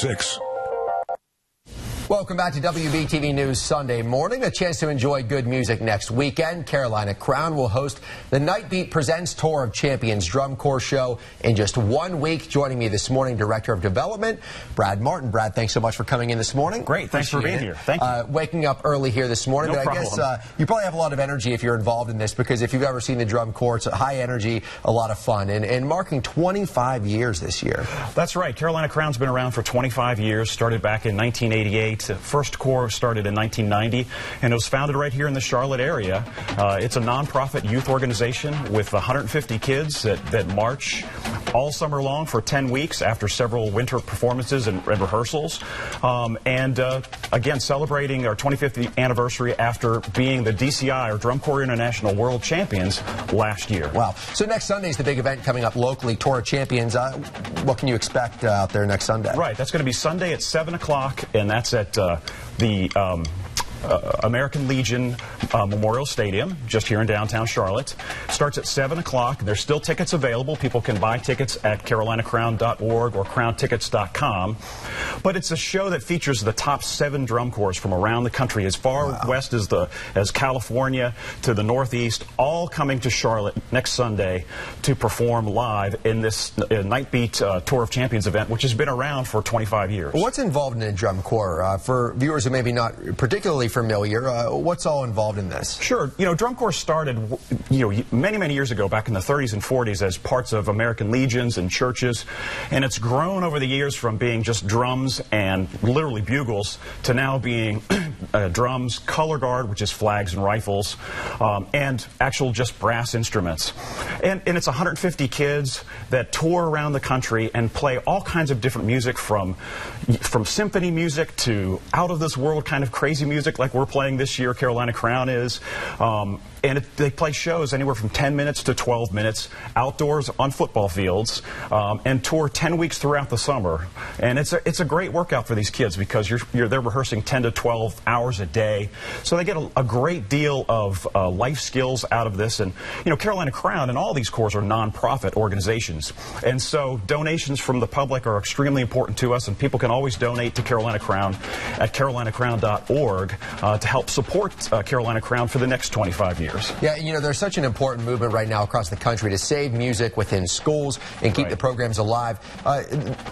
96. Welcome back to WBTV News Sunday morning. A chance to enjoy good music next weekend. Carolina Crown will host the Nightbeat Presents Tour of Champions Drum Corps show in just 1 week. Joining me this morning, Director of Development, Brad Martin. Brad, thanks so much for coming in this morning. Great. Thanks for being here. Thank you. Waking up early here this morning. No but problem. I guess you probably have a lot of energy if you're involved in this, because if you've ever seen the Drum Corps, it's high energy, a lot of fun, and marking 25 years this year. That's right. Carolina Crown's been around for 25 years, started back in 1988. First Corps started in 1990, and it was founded right here in the Charlotte area. It's a nonprofit youth organization with 150 kids that march all summer long for 10 weeks after several winter performances and rehearsals. Again, celebrating our 25th anniversary after being the DCI, or Drum Corps International World Champions, last year. Wow. So next Sunday is the big event coming up locally, Tour of Champions. What can you expect out there next Sunday? Right. That's going to be Sunday at 7 o'clock, and that's at the American Legion Memorial Stadium, just here in downtown Charlotte. Starts at 7 o'clock. There's still tickets available. People can buy tickets at carolinacrown.org or crowntickets.com. But it's a show that features the top 7 drum corps from around the country, as far west as California to the Northeast, all coming to Charlotte next Sunday to perform live in this Nightbeat Tour of Champions event, which has been around for 25 years. What's involved in a drum corps? For viewers who maybe not particularly familiar, what's all involved in this? Sure. You know, drum corps started, many years ago, back in the 30s and 40s, as parts of American legions and churches, and it's grown over the years from being just drums and literally bugles to now being drums, color guard, which is flags and rifles, and actual just brass instruments. And it's 150 kids that tour around the country and play all kinds of different music, from symphony music to out of this world kind of crazy music like we're playing this year, Carolina Crown is. They play shows anywhere from 10 minutes to 12 minutes outdoors on football fields, and tour 10 weeks throughout the summer. And it's a great workout for these kids, because they're rehearsing 10 to 12 hours a day. So they get a great deal of life skills out of this. And Carolina Crown and all these corps are nonprofit organizations, and so donations from the public are extremely important to us, and people can always donate to Carolina Crown at carolinacrown.org to help support Carolina Crown for the next 25 years. Yeah, there's such an important movement right now across the country to save music within schools and keep the programs alive.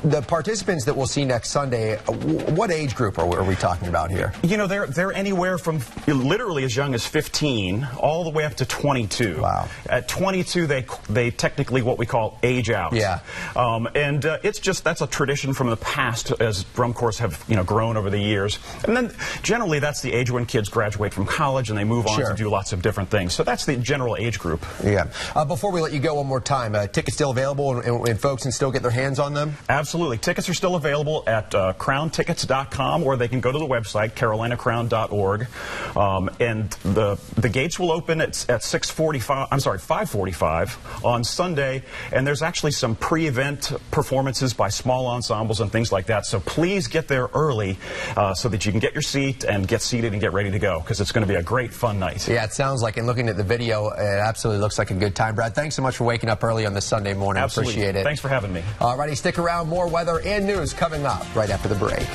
The participants that we'll see next Sunday, what age group are we talking about here? They're anywhere from literally as young as 15 all the way up to 22. Wow. At 22, they technically what we call age out. Yeah. That's a tradition from the past, as drum corps have grown over the years. And then generally that's the age when kids graduate from college and they move on to do lots of different things. So that's the general age group. Yeah. Before we let you go, one more time, tickets still available, and folks can still get their hands on them? Absolutely. Tickets are still available at crowntickets.com, or they can go to the website, carolinacrown.org. And the gates will open at 5:45 on Sunday, and there's actually some pre-event performances by small ensembles and things like that. So please get there early so that you can get your seat and get seated and get ready to go, because it's going to be a great fun night. Yeah, it sounds like, and looking at the video, it absolutely looks like a good time. Brad, thanks so much for waking up early on this Sunday morning. Absolutely. Appreciate it. Thanks for having me. All righty, stick around. More weather and news coming up right after the break.